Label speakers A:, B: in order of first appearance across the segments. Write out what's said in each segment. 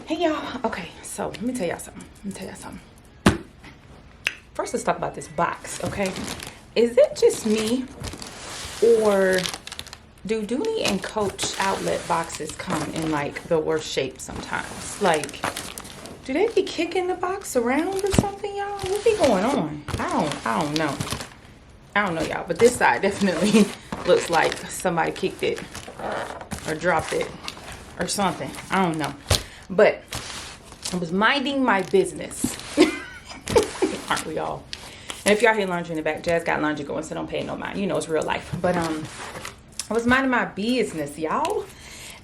A: Hey y'all. Okay, so let me tell y'all something. First, let's talk about this box, okay? Is it just me, or do Dooney and Coach outlet boxes come in like the worst shape sometimes? Like, do they be kicking the box around or something, y'all? What be going on? I don't know, y'all. But this side definitely looks like somebody kicked it or dropped it or something. I don't know. But I was minding my business. Aren't we all? And if y'all hear laundry in the back, Jazz got laundry going, so don't pay no mind. You know it's real life. But I was minding my business, y'all.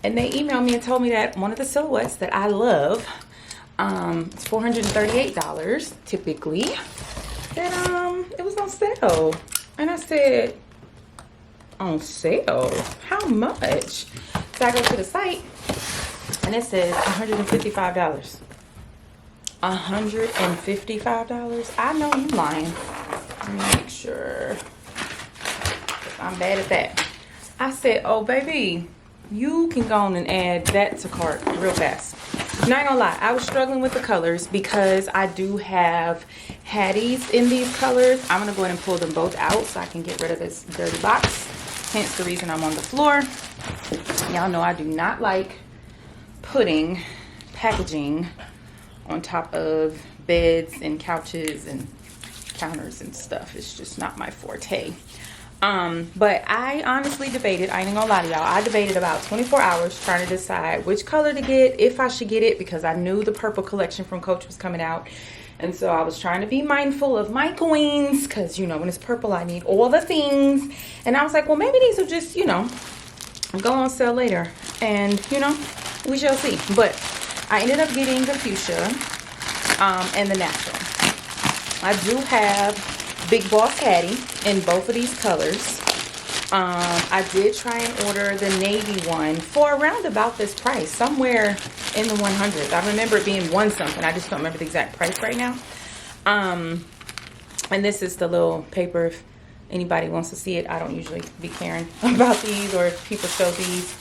A: And they emailed me and told me that one of the silhouettes that I love, it's $438 typically, that it was on sale. And I said, on sale? How much? So I go to the site and it says $155. $155? I know you lying. Let me make sure. I'm bad at that. I said, oh baby, you can go on and add that to cart real fast. Not gonna lie, I was struggling with the colors because I do have Hatties in these colors. I'm gonna go ahead and pull them both out so I can get rid of this dirty box. Hence the reason I'm on the floor. Y'all know I do not like putting packaging on top of beds and couches and counters and stuff. It's just not my forte. But I honestly debated, I ain't gonna lie to y'all, I debated about 24 hours trying to decide which color to get, if I should get it, because I knew the purple collection from Coach was coming out. And so I was trying to be mindful of my coins, because you know, when it's purple I need all the things. And I was like, well, maybe these will just, you know, go on sale later, and you know, we shall see. But I ended up getting the fuchsia and the natural. I do have Big Boss Hattie in both of these colors. I did try and order the navy one for around about this price, somewhere in the 100s. I remember it being one something. I just don't remember the exact price right now. And this is the little paper. If anybody wants to see it, I don't usually be caring about these, or if people show these.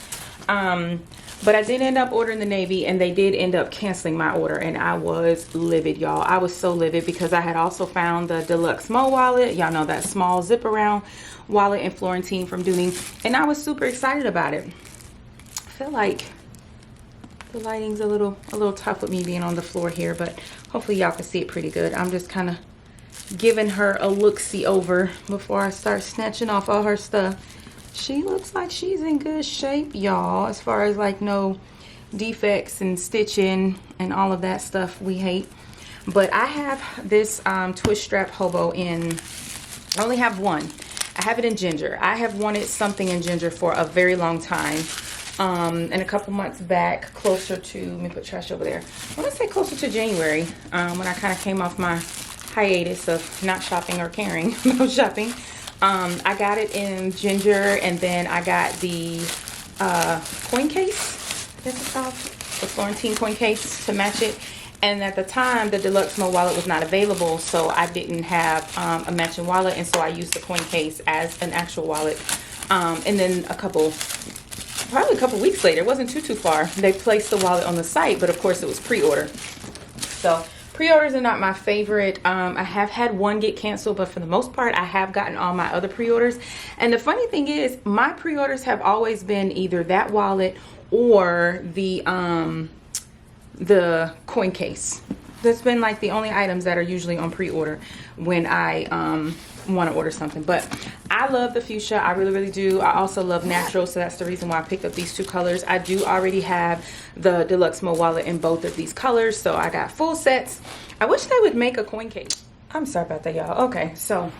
A: But I did end up ordering the navy, and they did end up canceling my order, and I was livid, y'all. I was so livid because I had also found the deluxe Mo wallet. Y'all know that small zip around wallet in Florentine from Dooney, and I was super excited about it. I feel like the lighting's a little tough with me being on the floor here, but hopefully y'all can see it pretty good. I'm just kind of giving her a look-see over before I start snatching off all her stuff. She looks like she's in good shape, y'all, as far as like no defects and stitching and all of that stuff we hate. But I have this twist strap hobo in, I only have one. I have it in ginger. I have wanted something in ginger for a very long time. And a couple months back, closer to, let me put trash over there. I want to say closer to January, when I kind of came off my hiatus of not shopping or caring about shopping. I got it in ginger, and then I got the coin case, that's what it's called, the Florentine coin case to match it. And at the time, the deluxe Mo wallet was not available, so I didn't have a matching wallet, and so I used the coin case as an actual wallet. And then probably a couple weeks later, it wasn't too far, they placed the wallet on the site, but of course it was pre-order. So pre-orders are not my favorite. I have had one get canceled, but for the most part, I have gotten all my other pre-orders. And the funny thing is, my pre-orders have always been either that wallet or the coin case. That's been like the only items that are usually on pre-order when I want to order something. But I love the fuchsia. I really, really do. I also love natural, so that's the reason why I picked up these two colors. I do already have the deluxe Mo wallet in both of these colors, so I got full sets. I wish they would make a coin case. I'm sorry about that, y'all. Okay, so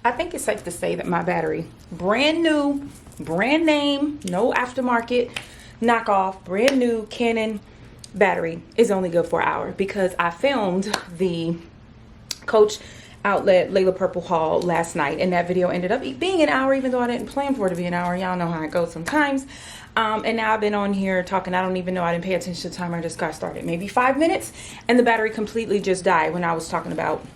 A: I think it's safe to say that my battery, brand new, brand name, no aftermarket, knockoff, brand new Canon battery is only good for an hour, because I filmed the Coach outlet Layla Purple haul last night, and that video ended up being an hour, even though I didn't plan for it to be an hour. Y'all know how it goes sometimes. And now I've been on here talking. I don't even know, I didn't pay attention to the time. I just got started maybe 5 minutes, and the battery completely just died when I was talking about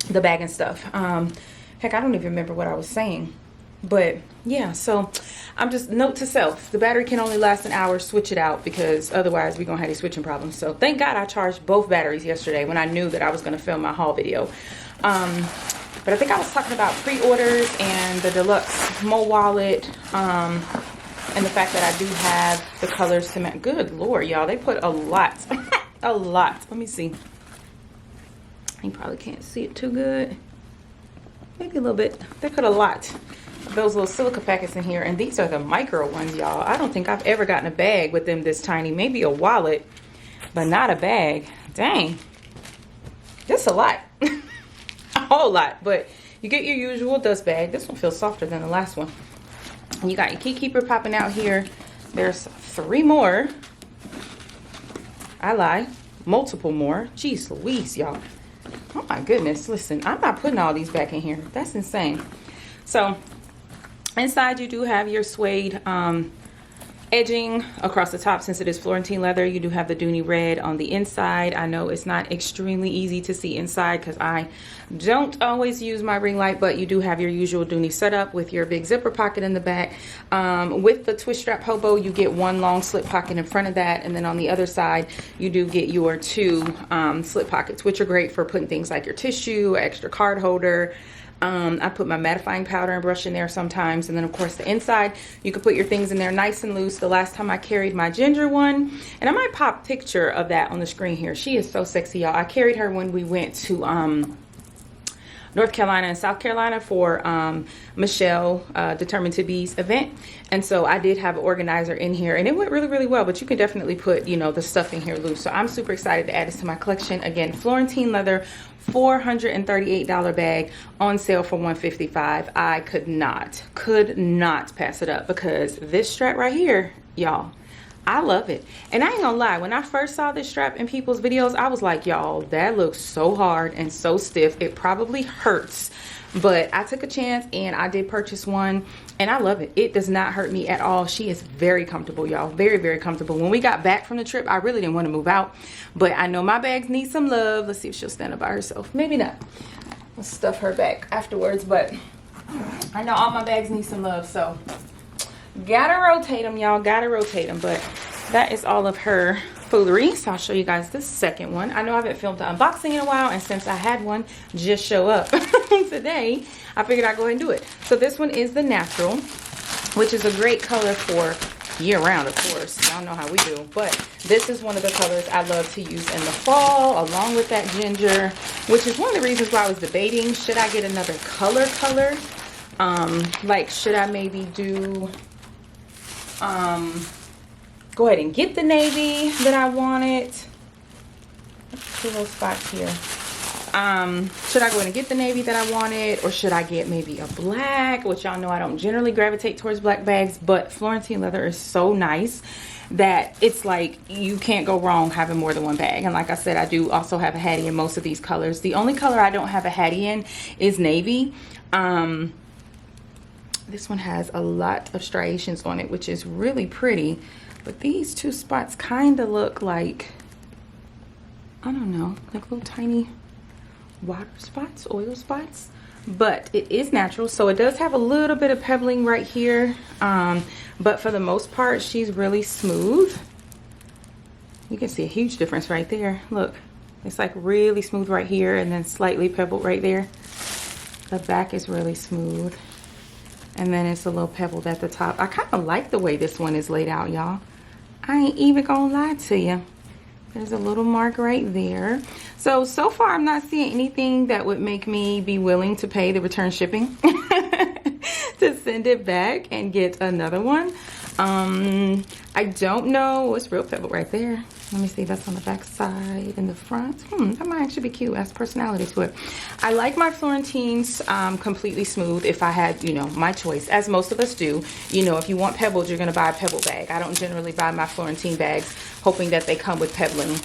A: the bag and stuff. Heck, I don't even remember what I was saying. But yeah, so I'm just, note to self, the battery can only last an hour. Switch it out, because otherwise we're gonna have these switching problems. So thank God I charged both batteries yesterday when I knew that I was gonna film my haul video. But I think I was talking about pre-orders and the deluxe Mo wallet, and the fact that I do have the colors to match. Good Lord, y'all, they put a lot, a lot. Let me see. You probably can't see it too good. Maybe a little bit. They put a lot of those little silica packets in here, and these are the micro ones, y'all. I don't think I've ever gotten a bag with them this tiny. Maybe a wallet, but not a bag. Dang, this is a lot. A whole lot. But you get your usual dust bag. This one feels softer than the last one. And you got your key keeper popping out here. There's 3 more. I lie, multiple more. Jeez Louise, y'all. Oh my goodness, listen, I'm not putting all these back in here. That's insane. So inside you do have your suede edging across the top. Since it is Florentine leather, you do have the Dooney red on the inside. I know it's not extremely easy to see inside because I don't always use my ring light, but you do have your usual Dooney setup with your big zipper pocket in the back. With the twist strap hobo, you get 1 long slip pocket in front of that, and then on the other side you do get your 2 slip pockets, which are great for putting things like your tissue, extra card holder. I put my mattifying powder and brush in there sometimes. And then of course the inside, you can put your things in there nice and loose. The last time I carried my ginger one, and I might pop a picture of that on the screen here. She is so sexy, y'all. I carried her when we went to North Carolina and South Carolina for Michelle Determined to Be's event. And so I did have an organizer in here, and it went really, really well. But you can definitely put, you know, the stuff in here loose. So I'm super excited to add this to my collection. Again, Florentine leather, $438 bag, on sale for $155. I could not pass it up, because this strap right here, y'all, I love it. And I ain't gonna lie, when I first saw this strap in people's videos, I was like, y'all, that looks so hard and so stiff, it probably hurts. But I took a chance and I did purchase one, and I love it. It does not hurt me at all. She is very comfortable, y'all. Very, very comfortable. When we got back from the trip, I really didn't want to move out, but I know my bags need some love. Let's see if she'll stand up by herself. Maybe not. Let's stuff her back afterwards, but I know all my bags need some love, so gotta rotate them, y'all. Gotta rotate them. But that is all of her foolery. So I'll show you guys the second one. I know I haven't filmed the unboxing in a while, and since I had one just show up today, I figured I'd go ahead and do it. So this one is the natural, which is a great color for year-round, of course. Y'all know how we do. But this is one of the colors I love to use in the fall, along with that ginger, which is one of the reasons why I was debating, should I get another color? Like, should I maybe do go ahead and get the navy that I wanted. Two little spots here. Should I go ahead and get the navy that I wanted, or should I get maybe a black, which y'all know I don't generally gravitate towards black bags, but Florentine leather is so nice that it's like you can't go wrong having more than one bag. And like I said, I do also have a hattie in most of these colors. The only color I don't have a hattie in is navy. This one has a lot of striations on it, which is really pretty. But these 2 spots kind of look like, I don't know, like little tiny water spots, oil spots. But it is natural, so it does have a little bit of pebbling right here. But for the most part, she's really smooth. You can see a huge difference right there. Look, it's like really smooth right here, and then slightly pebbled right there. The back is really smooth, and then it's a little pebbled at the top. I kind of like the way this one is laid out, y'all. I ain't even gonna lie to you. There's a little mark right there. So far I'm not seeing anything that would make me be willing to pay the return shipping to send it back and get another one. I don't know. It's real pebble right there. Let me see. That's on the back side and the front. That might actually be cute. Has personality to it. I like my Florentines completely smooth if I had, you know, my choice, as most of us do. You know, if you want pebbled, you're going to buy a pebble bag. I don't generally buy my Florentine bags hoping that they come with pebbling.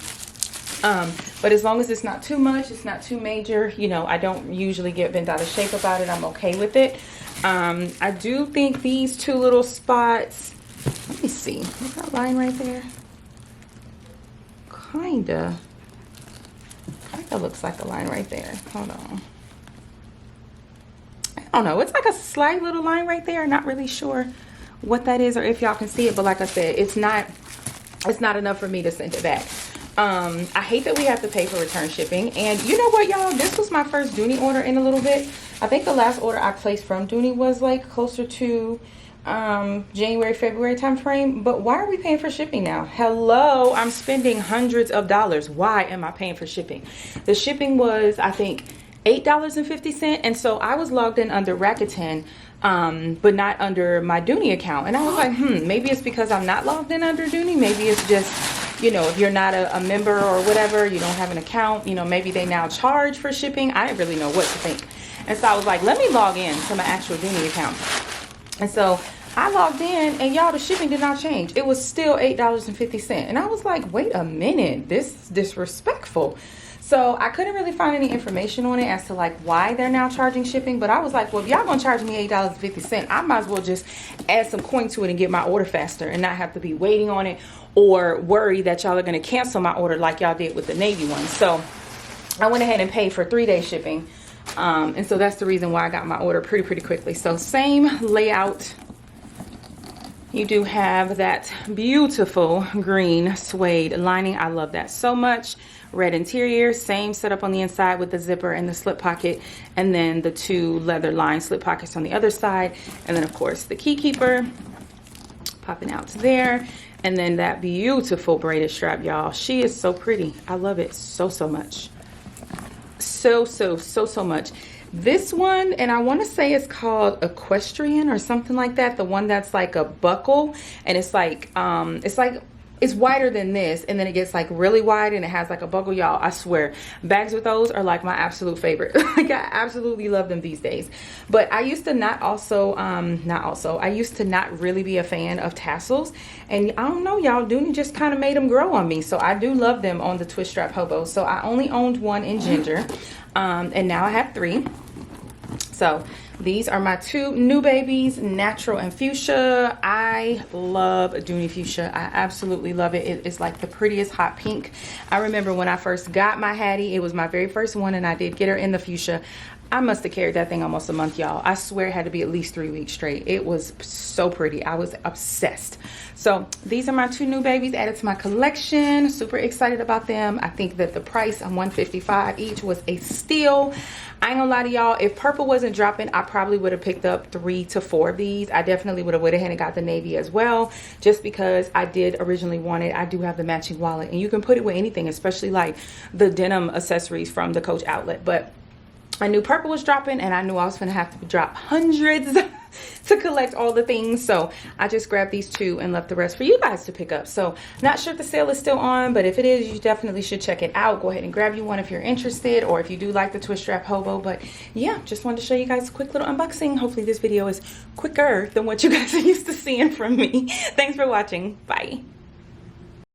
A: But as long as it's not too much, it's not too major, you know, I don't usually get bent out of shape about it. I'm okay with it. I do think these 2 little spots, let me see, is that line right there? Kinda looks like a line right there. Hold on. don't know, it's like a slight little line right there. Not really sure what that is or if y'all can see it, but like I said, it's not enough for me to send it back. I hate that we have to pay for return shipping. And you know what, y'all, this was my first Dooney order in a little bit. I think the last order I placed from Dooney was like closer to January, February time frame. But why are we paying for shipping now? Hello, I'm spending hundreds of dollars. Why am I paying for shipping? The shipping was, I think, $8.50, and so I was logged in under Rakuten, but not under my Dooney account. And I was like, maybe it's because I'm not logged in under Dooney. Maybe it's just, you know, if you're not a member or whatever, you don't have an account, you know, maybe they now charge for shipping. I didn't really know what to think. And so I was like, let me log in to my actual Dooney account. And so I logged in, and y'all, the shipping did not change. It was still $8.50. And I was like, wait a minute, this is disrespectful. So I couldn't really find any information on it as to like why they're now charging shipping. But I was like, well, if y'all gonna charge me $8.50, I might as well just add some coin to it and get my order faster and not have to be waiting on it or worry that y'all are gonna cancel my order like y'all did with the Navy one. So I went ahead and paid for 3-day shipping. And so that's the reason why I got my order pretty quickly. So same layout. You do have that beautiful green suede lining. I love that so much. Red interior, same setup on the inside with the zipper and the slip pocket, and then the 2 leather lined slip pockets on the other side, and then of course the key keeper popping out there, and then that beautiful braided strap, y'all. She is so pretty. I love it so much. So much. This one, and I want to say it's called Equestrian or something like that, the one that's like a buckle, and it's like it's wider than this, and then it gets like really wide and it has like a buckle. Y'all, I swear, bags with those are like my absolute favorite. Like, I absolutely love them these days. But I used to I used to not really be a fan of tassels, and I don't know, y'all, Dooney just kind of made them grow on me. So I do love them on the twist strap hobo. So I only owned one in ginger, and now I have 3. So these are my 2 new babies, natural and fuchsia. I love Dooney fuchsia. I absolutely love it. It is like the prettiest hot pink. I remember when I first got my Hattie, it was my very first one, and I did get her in the fuchsia. I must have carried that thing almost a month, y'all. I swear it had to be at least 3 weeks straight. It was so pretty. I was obsessed. So these are my 2 new babies added to my collection. Super excited about them. I think that the price on $155 each was a steal. I ain't gonna lie to y'all, if purple wasn't dropping, I probably would have picked up 3 to 4 of these. I definitely would have went ahead and got the navy as well, just because I did originally want it. I do have the matching wallet, and you can put it with anything, especially like the denim accessories from the Coach outlet. But I knew purple was dropping, and I knew I was gonna have to drop hundreds to collect all the things. So I just grabbed these 2 and left the rest for you guys to pick up. So not sure if the sale is still on, but if it is, you definitely should check it out. Go ahead and grab you one if you're interested, or if you do like the twist strap hobo. But yeah, just wanted to show you guys a quick little unboxing. Hopefully this video is quicker than what you guys are used to seeing from me. Thanks for watching. Bye.